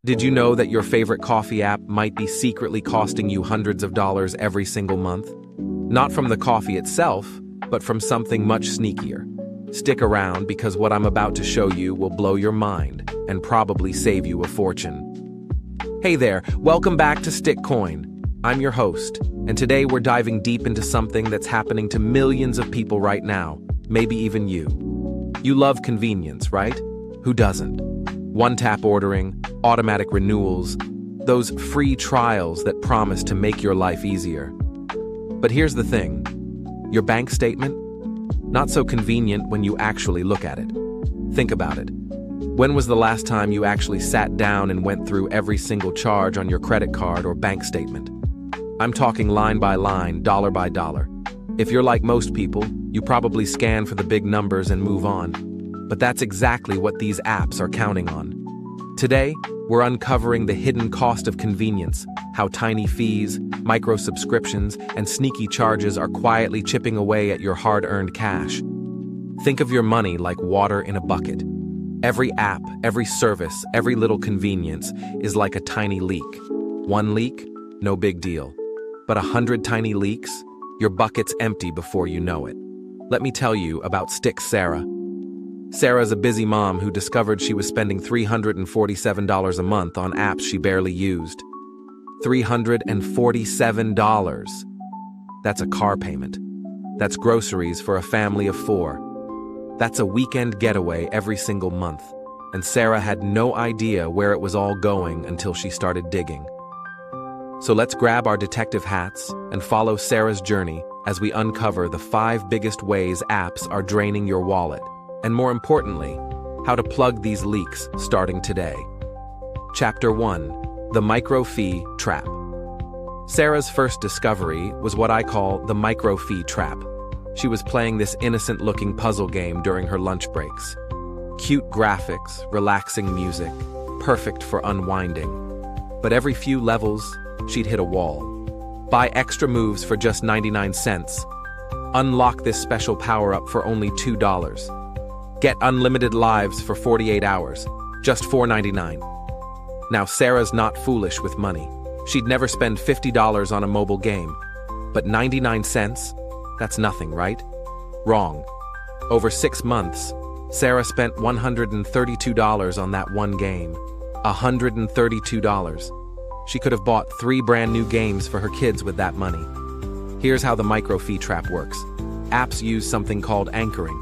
Did you know that your favorite coffee app might be secretly costing you hundreds of dollars every single month? Not from the coffee itself, but from something much sneakier. Stick around because what I'm about to show you will blow your mind and probably save you a fortune. Hey there, welcome back to Stick Coin. I'm your host, and today we're diving deep into something that's happening to millions of people right now, maybe even you. You love convenience, right? Who doesn't? One-tap ordering, automatic renewals, those free trials that promise to make your life easier. But here's the thing, your bank statement? Not so convenient when you actually look at it. Think about it. When was the last time you actually sat down and went through every single charge on your credit card or bank statement? I'm talking line by line, dollar by dollar. If you're like most people, you probably scan for the big numbers and move on. But that's exactly what these apps are counting on. Today, we're uncovering the hidden cost of convenience, how tiny fees, micro subscriptions, and sneaky charges are quietly chipping away at your hard-earned cash. Think of your money like water in a bucket. Every app, every service, every little convenience is like a tiny leak. One leak? No big deal. But 100 tiny leaks? Your bucket's empty before you know it. Let me tell you about Stick Sarah. Sarah's a busy mom who discovered she was spending $347 a month on apps she barely used. $347. That's a car payment. That's groceries for a family of 4. That's a weekend getaway every single month, and Sarah had no idea where it was all going until she started digging. So let's grab our detective hats and follow Sarah's journey as we uncover the 5 biggest ways apps are draining your wallet. And more importantly, how to plug these leaks starting today. Chapter 1. The Micro Fee Trap. Sarah's first discovery was what I call the micro fee trap. She was playing this innocent-looking puzzle game during her lunch breaks. Cute graphics, relaxing music, perfect for unwinding. But every few levels, she'd hit a wall. Buy extra moves for just 99 cents. Unlock this special power-up for only $2. Get unlimited lives for 48 hours, just $4.99. Now, Sarah's not foolish with money. She'd never spend $50 on a mobile game. But 99 cents? That's nothing, right? Wrong. Over 6 months, Sarah spent $132 on that one game. $132. She could have bought 3 brand new games for her kids with that money. Here's how the micro fee trap works. Apps use something called anchoring.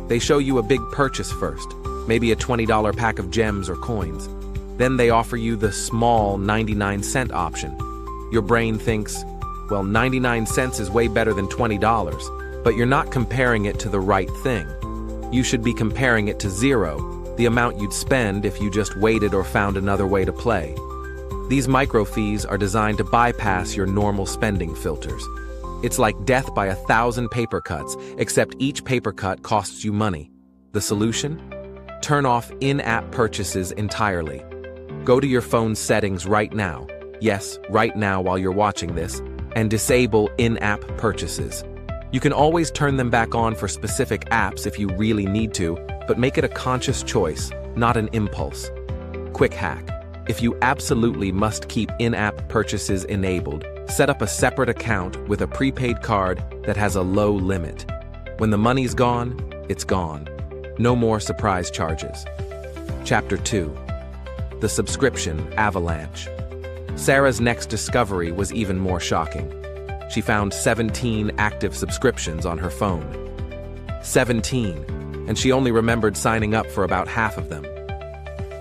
They show you a big purchase first, maybe a $20 pack of gems or coins. Then they offer you the small 99-cent option. Your brain thinks, well, 99 cents is way better than $20, but you're not comparing it to the right thing. You should be comparing it to 0, the amount you'd spend if you just waited or found another way to play. These micro fees are designed to bypass your normal spending filters. It's like death by 1,000 paper cuts, except each paper cut costs you money. The solution? Turn off in-app purchases entirely. Go to your phone's settings right now. Yes, right now while you're watching this, and disable in-app purchases. You can always turn them back on for specific apps if you really need to, but make it a conscious choice, not an impulse. Quick hack. If you absolutely must keep in-app purchases enabled, set up a separate account with a prepaid card that has a low limit. When the money's gone, it's gone. No more surprise charges. Chapter 2. The Subscription Avalanche. Sarah's next discovery was even more shocking. She found 17 active subscriptions on her phone. 17, and she only remembered signing up for about half of them.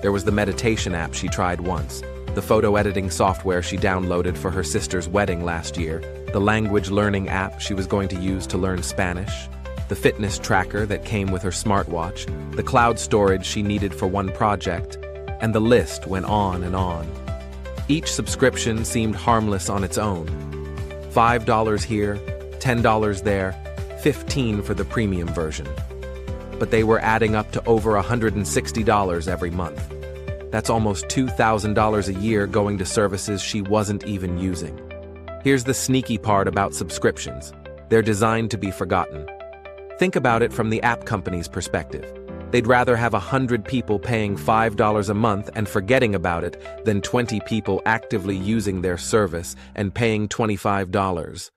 There was the meditation app she tried once, the photo editing software she downloaded for her sister's wedding last year, the language learning app she was going to use to learn Spanish, the fitness tracker that came with her smartwatch, the cloud storage she needed for one project, and the list went on and on. Each subscription seemed harmless on its own. $5 here, $10 there, $15 for the premium version. But they were adding up to over $160 every month. That's almost $2,000 a year going to services she wasn't even using. Here's the sneaky part about subscriptions. They're designed to be forgotten. Think about it from the app company's perspective. They'd rather have 100 people paying $5 a month and forgetting about it than 20 people actively using their service and paying $25.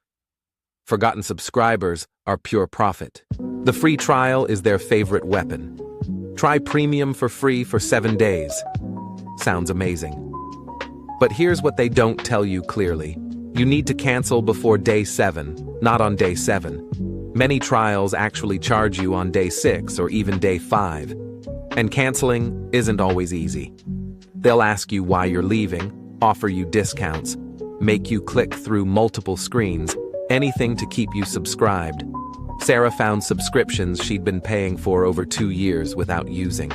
Forgotten subscribers are pure profit. The free trial is their favorite weapon. Try premium for free for 7 days. Sounds amazing. But here's what they don't tell you clearly. You need to cancel before day 7, not on day 7. Many trials actually charge you on day 6 or even day 5. And canceling isn't always easy. They'll ask you why you're leaving, offer you discounts, make you click through multiple screens, anything to keep you subscribed. Sarah found subscriptions she'd been paying for over 2 years without using.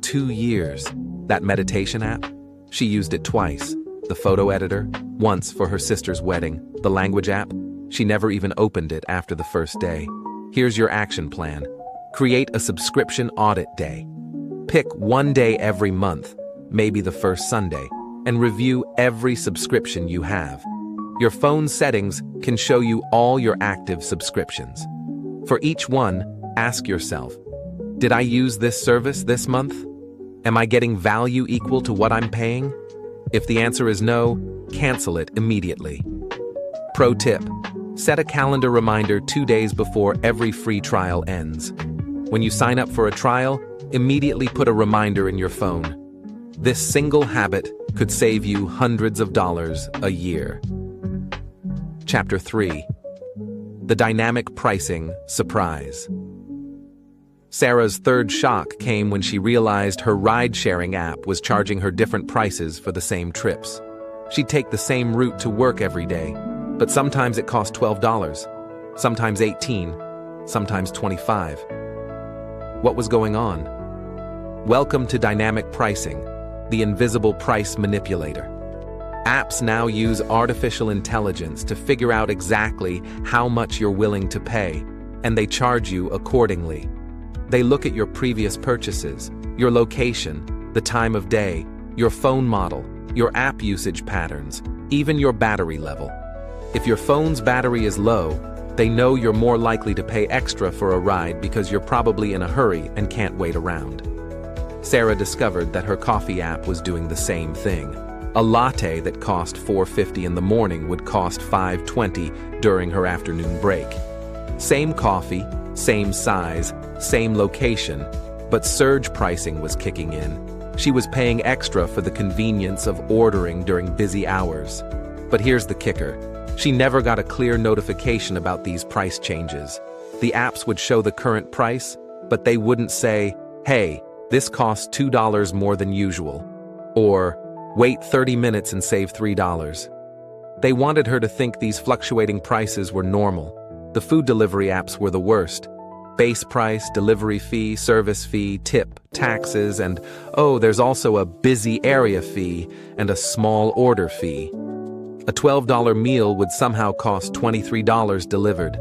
2 years. That meditation app? She used it twice. The photo editor, once for her sister's wedding. The language app? She never even opened it after the first day. Here's your action plan. Create a subscription audit day. Pick one day every month, maybe the first Sunday, and review every subscription you have. Your phone settings can show you all your active subscriptions. For each one, ask yourself, did I use this service this month? Am I getting value equal to what I'm paying? If the answer is no, cancel it immediately. Pro tip, set a calendar reminder 2 days before every free trial ends. When you sign up for a trial, immediately put a reminder in your phone. This single habit could save you hundreds of dollars a year. Chapter 3. The Dynamic Pricing Surprise. Sarah's third shock came when she realized her ride-sharing app was charging her different prices for the same trips. She'd take the same route to work every day, but sometimes it cost $12, sometimes $18, sometimes $25. What was going on? Welcome to dynamic pricing, the invisible price manipulator. Apps now use artificial intelligence to figure out exactly how much you're willing to pay, and they charge you accordingly. They look at your previous purchases, your location, the time of day, your phone model, your app usage patterns, even your battery level. If your phone's battery is low, they know you're more likely to pay extra for a ride because you're probably in a hurry and can't wait around. Sarah discovered that her coffee app was doing the same thing. A latte that cost $4.50 in the morning would cost $5.20 during her afternoon break. Same coffee, same size, same location, but surge pricing was kicking in. She was paying extra for the convenience of ordering during busy hours. But here's the kicker. She never got a clear notification about these price changes. The apps would show the current price, but they wouldn't say, hey, this costs $2 more than usual, or wait 30 minutes and save $3. They wanted her to think these fluctuating prices were normal. The food delivery apps were the worst. Base price, delivery fee, service fee, tip, taxes, and oh, there's also a busy area fee and a small order fee. A $12 meal would somehow cost $23 delivered.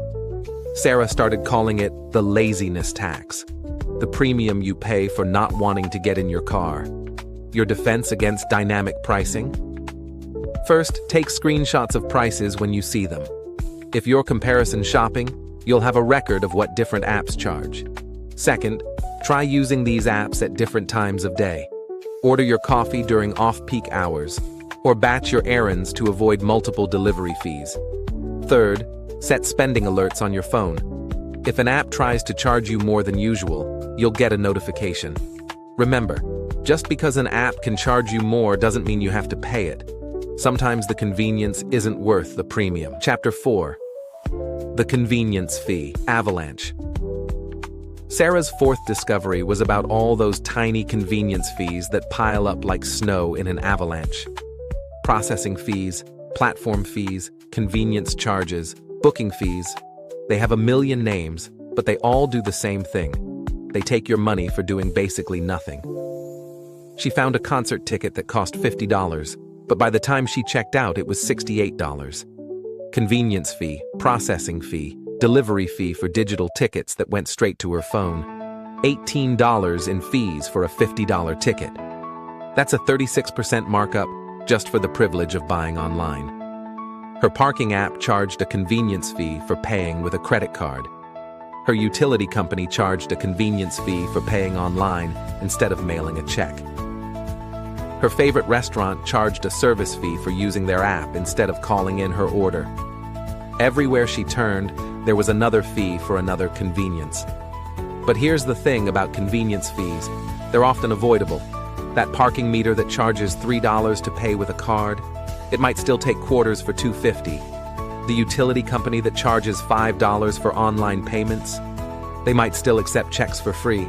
Sarah started calling it the laziness tax, the premium you pay for not wanting to get in your car. Your defense against dynamic pricing? First, take screenshots of prices when you see them. If you're comparison shopping, you'll have a record of what different apps charge. Second, try using these apps at different times of day. Order your coffee during off-peak hours, or batch your errands to avoid multiple delivery fees. Third, set spending alerts on your phone. If an app tries to charge you more than usual, you'll get a notification. Remember, just because an app can charge you more doesn't mean you have to pay it. Sometimes the convenience isn't worth the premium. Chapter 4. The Convenience Fee Avalanche. Sarah's fourth discovery was about all those tiny convenience fees that pile up like snow in an avalanche. Processing fees, platform fees, convenience charges, booking fees. They have a million names, but they all do the same thing. They take your money for doing basically nothing. She found a concert ticket that cost $50, but by the time she checked out, it was $68. Convenience fee, processing fee, delivery fee for digital tickets that went straight to her phone. $18 in fees for a $50 ticket. That's a 36% markup just for the privilege of buying online. Her parking app charged a convenience fee for paying with a credit card. Her utility company charged a convenience fee for paying online instead of mailing a check. Her favorite restaurant charged a service fee for using their app instead of calling in her order. Everywhere she turned, there was another fee for another convenience. But here's the thing about convenience fees. They're often avoidable. That parking meter that charges $3 to pay with a card, it might still take quarters for $2.50. The utility company that charges $5 for online payments, they might still accept checks for free.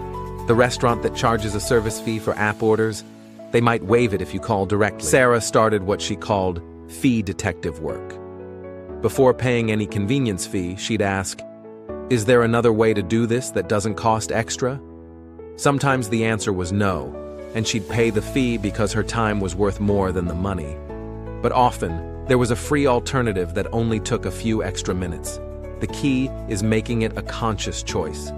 The restaurant that charges a service fee for app orders, they might waive it if you call directly. Sarah started what she called fee detective work. Before paying any convenience fee, she'd ask, "Is there another way to do this that doesn't cost extra?" Sometimes the answer was no, and she'd pay the fee because her time was worth more than the money. But often, there was a free alternative that only took a few extra minutes. The key is making it a conscious choice.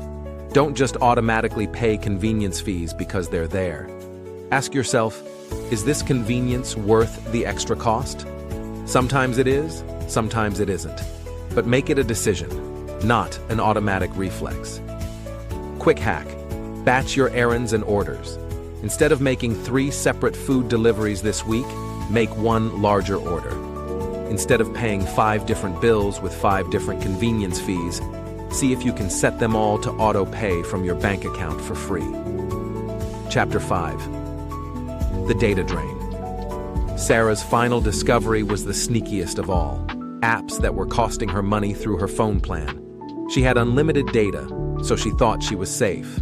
Don't just automatically pay convenience fees because they're there. Ask yourself, is this convenience worth the extra cost? Sometimes it is, sometimes it isn't. But make it a decision, not an automatic reflex. Quick hack: batch your errands and orders. Instead of making 3 separate food deliveries this week, make one larger order. Instead of paying 5 different bills with 5 different convenience fees, see if you can set them all to auto-pay from your bank account for free. Chapter 5. The data drain. Sarah's final discovery was the sneakiest of all: apps that were costing her money through her phone plan. She had unlimited data, so she thought she was safe.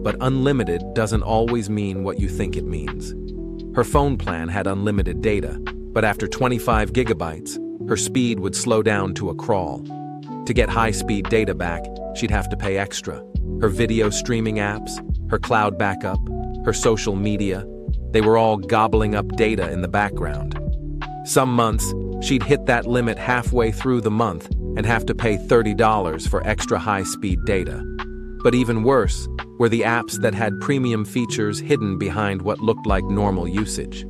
But unlimited doesn't always mean what you think it means. Her phone plan had unlimited data, but after 25 gigabytes, her speed would slow down to a crawl. To get high-speed data back, she'd have to pay extra. Her video streaming apps, her cloud backup, her social media, they were all gobbling up data in the background. Some months, she'd hit that limit halfway through the month and have to pay $30 for extra high-speed data. But even worse were the apps that had premium features hidden behind what looked like normal usage.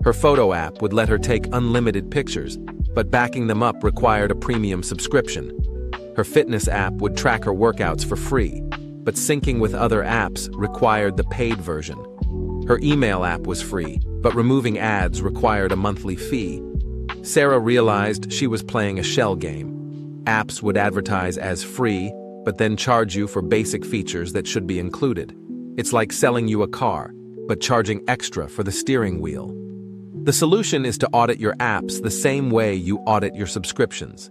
Her photo app would let her take unlimited pictures, but backing them up required a premium subscription. Her fitness app would track her workouts for free, but syncing with other apps required the paid version. Her email app was free, but removing ads required a monthly fee. Sarah realized she was playing a shell game. Apps would advertise as free, but then charge you for basic features that should be included. It's like selling you a car, but charging extra for the steering wheel. The solution is to audit your apps the same way you audit your subscriptions.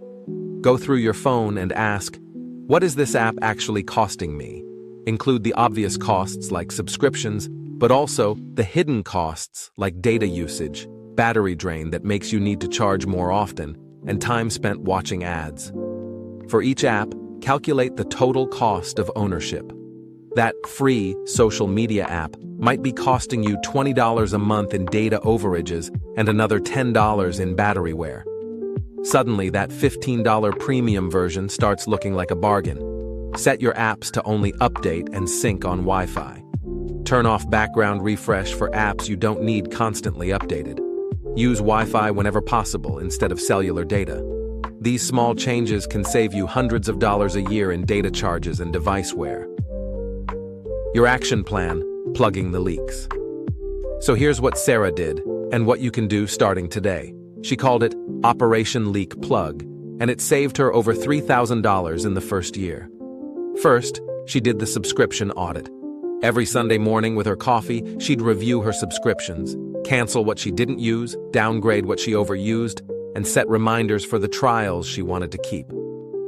Go through your phone and ask, what is this app actually costing me? Include the obvious costs like subscriptions, but also the hidden costs like data usage, battery drain that makes you need to charge more often, and time spent watching ads. For each app, calculate the total cost of ownership. That free social media app might be costing you $20 a month in data overages and another $10 in battery wear. Suddenly, that $15 premium version starts looking like a bargain. Set your apps to only update and sync on Wi-Fi. Turn off background refresh for apps you don't need constantly updated. Use Wi-Fi whenever possible instead of cellular data. These small changes can save you hundreds of dollars a year in data charges and device wear. Your action plan: plugging the leaks. So here's what Sarah did, and what you can do starting today. She called it Operation Leak Plug, and it saved her over $3,000 in the first year. First, she did the subscription audit. Every Sunday morning with her coffee, she'd review her subscriptions, cancel what she didn't use, downgrade what she overused, and set reminders for the trials she wanted to keep.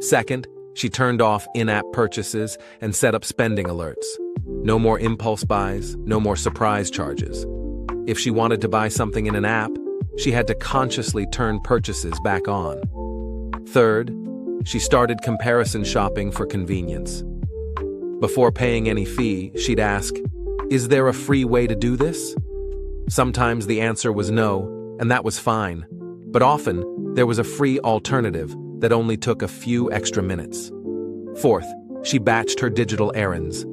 Second, she turned off in-app purchases and set up spending alerts. No more impulse buys, no more surprise charges. If she wanted to buy something in an app, she had to consciously turn purchases back on. Third, she started comparison shopping for convenience. Before paying any fee, she'd ask, "Is there a free way to do this?" Sometimes the answer was no, and that was fine. But often, there was a free alternative that only took a few extra minutes. Fourth, she batched her digital errands.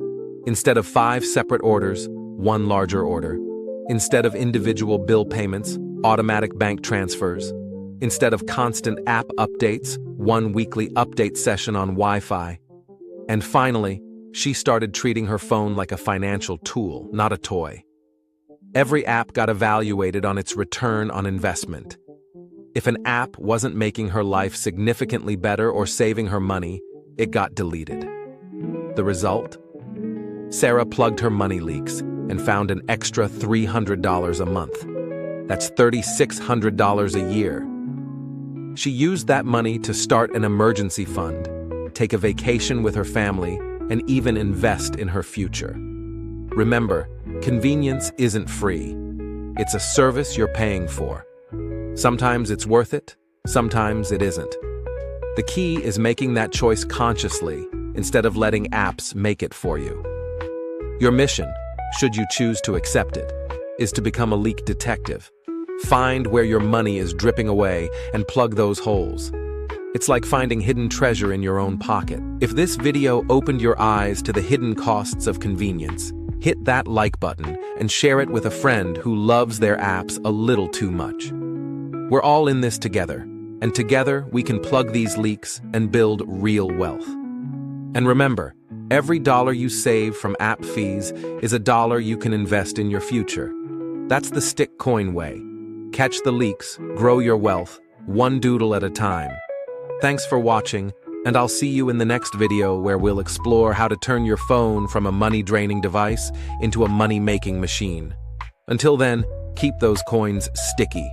Instead of 5 separate orders, 1 larger order. Instead of individual bill payments, automatic bank transfers. Instead of constant app updates, 1 weekly update session on Wi-Fi. And finally, she started treating her phone like a financial tool, not a toy. Every app got evaluated on its return on investment. If an app wasn't making her life significantly better or saving her money, it got deleted. The result? Sarah plugged her money leaks and found an extra $300 a month. That's $3,600 a year. She used that money to start an emergency fund, take a vacation with her family, and even invest in her future. Remember, convenience isn't free. It's a service you're paying for. Sometimes it's worth it, sometimes it isn't. The key is making that choice consciously instead of letting apps make it for you. Your mission, should you choose to accept it, is to become a leak detective. Find where your money is dripping away and plug those holes. It's like finding hidden treasure in your own pocket. If this video opened your eyes to the hidden costs of convenience, hit that like button and share it with a friend who loves their apps a little too much. We're all in this together, and together we can plug these leaks and build real wealth. And remember, every dollar you save from app fees is a dollar you can invest in your future. That's the stick coin way. Catch the leaks, grow your wealth, one doodle at a time. Thanks for watching, and I'll see you in the next video where we'll explore how to turn your phone from a money-draining device into a money-making machine. Until then, keep those coins sticky.